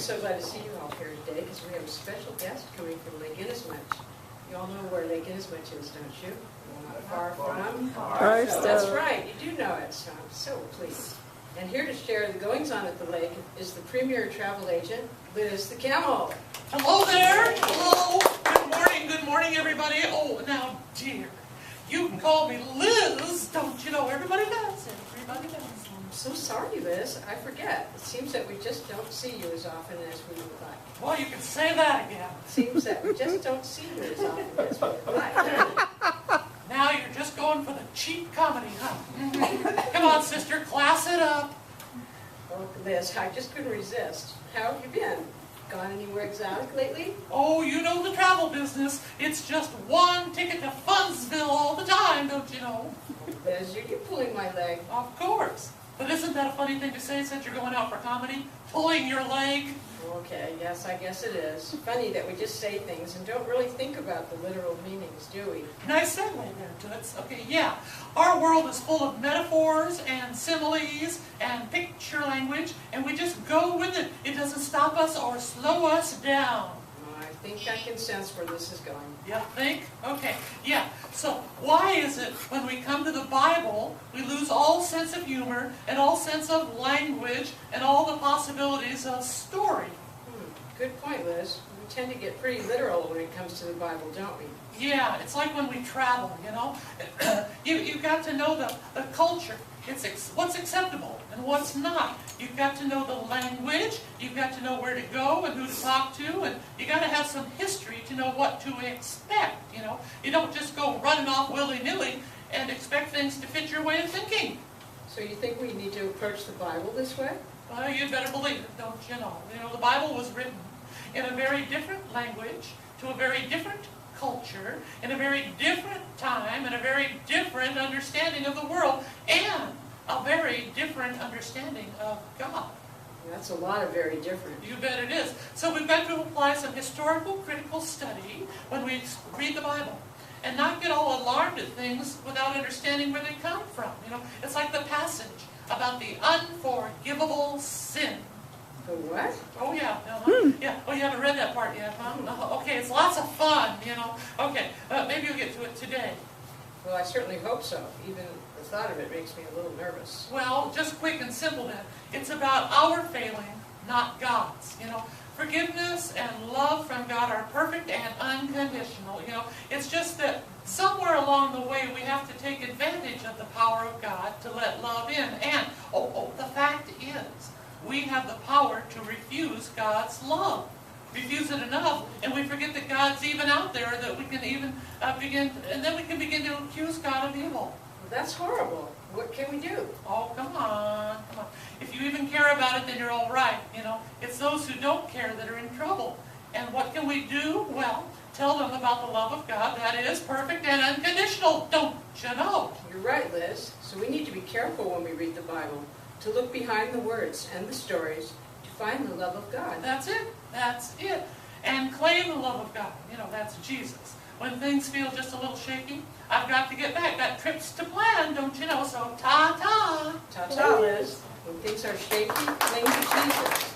so glad to see you all here today because we have a special guest coming from Lake Inasmuch. You all know where Lake Inasmuch is, don't you? Not far from Barstow. That's right, you do know it, so I'm so pleased. And here to share the goings-on at the lake is the premier travel agent, Liz the Camel. Hello there. Hello. Good morning, everybody. Oh, now, dear, you can call me Liz, don't you know? Everybody does. Everybody does. I'm so sorry, Liz. I forget. It seems that we just don't see you as often as we would like. Well, you can say that again. It seems that we just don't see you as often as we would like. Now you're just going for the cheap comedy, huh? Come on, sister, class it up. Oh, Liz, I just couldn't resist. How have you been? Gone anywhere exotic lately? Oh, you know the travel business. It's just one ticket to Funsville all the time, don't you know? Liz, are you pulling my leg? Of course. But isn't that a funny thing to say since you're going out for comedy? Pulling your leg? Okay, yes, I guess it is. Funny that we just say things and don't really think about the literal meanings, do we? Nice segue there, Toots. Okay, yeah. Our world is full of metaphors and similes and picture language, and we just go with it. It doesn't stop us or slow us down. I think I can sense where this is going. You think? Okay, yeah. So why is it when we come to the Bible, we lose all sense of humor and all sense of language and all the possibilities of story? Good point, Liz. We tend to get pretty literal when it comes to the Bible, don't we? Yeah, it's like when we travel, you know. You've got to know the culture. What's acceptable and what's not. You've got to know the language. You've got to know where to go and who to talk to. And you got to have some history to know what to expect, you know. You don't just go running off willy-nilly and expect things to fit your way of thinking. So you think we need to approach the Bible this way? Well, you'd better believe it, don't you know. You know, the Bible was written in a very different language, to a very different culture, in a very different time, and a very different understanding of the world, and a very different understanding of God. That's a lot of very different. You bet it is. So we've got to apply some historical critical study when we read the Bible, and not get all alarmed at things without understanding where they come from. You know, it's like the passage about the unforgivable sin. The what? Oh, yeah. Yeah. Oh, you haven't read that part yet, huh? Okay, it's lots of fun, you know. Okay, maybe you'll get to it today. Well, I certainly hope so. Even the thought of it makes me a little nervous. Well, just quick and simple then. It's about our failing, not God's, you know. Forgiveness and love from God are perfect and unconditional, you know. It's just that somewhere along the way we have to take advantage of the power of God to let love in. And, the fact is, we have the power to refuse God's love. Refuse it enough, and we forget that God's even out there, that we can even begin to accuse God of evil. Well, that's horrible. What can we do? Oh, come on. If you even care about it, then you're all right, you know. It's those who don't care that are in trouble. And what can we do? Well, tell them about the love of God that is perfect and unconditional, don't you know? You're right, Liz. So we need to be careful when we read the Bible, to look behind the words and the stories to find the love of God. That's it. That's it. And claim the love of God. You know, that's Jesus. When things feel just a little shaky, I've got to get back. Got trips to plan, don't you know? So ta-ta. Ta-ta, Liz. When things are shaky, cling to Jesus.